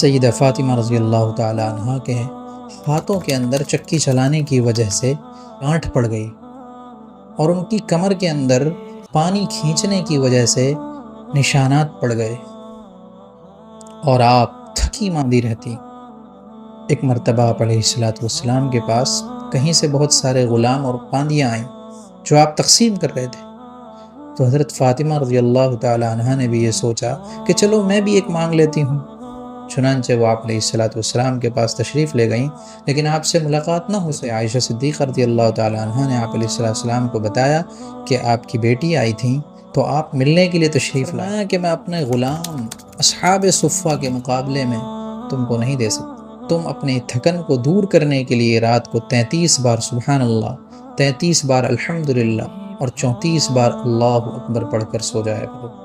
سیدہ فاطمہ رضی اللہ تعالیٰ عنہ کے ہاتھوں کے اندر چکی چلانے کی وجہ سے گانٹھ پڑ گئی اور ان کی کمر کے اندر پانی کھینچنے کی وجہ سے نشانات پڑ گئے اور آپ تھکی ماندی رہتی۔ ایک مرتبہ آپ علیہ السلام کے پاس کہیں سے بہت سارے غلام اور باندیاں آئیں جو آپ تقسیم کر رہے تھے، تو حضرت فاطمہ رضی اللہ تعالیٰ عنہ نے بھی یہ سوچا کہ چلو میں بھی ایک مانگ لیتی ہوں۔ چنانچہ وہ آپ علیہ السلام کے پاس تشریف لے گئیں، لیکن آپ سے ملاقات نہ ہو سکی۔ عائشہ صدیقہ رضی اللہ تعالیٰ عنہ نے آپ علیہ السلام کو بتایا کہ آپ کی بیٹی آئی تھیں تو آپ ملنے کے لیے تشریف لائیں کہ میں اپنے غلام اصحاب صفہ کے مقابلے میں تم کو نہیں دے سکتا۔ تم اپنی تھکن کو دور کرنے کے لیے رات کو 33 بار سبحان اللہ، 33 بار الحمدللہ اور 34 بار اللہ اکبر پڑھ کر سو جایا کرو۔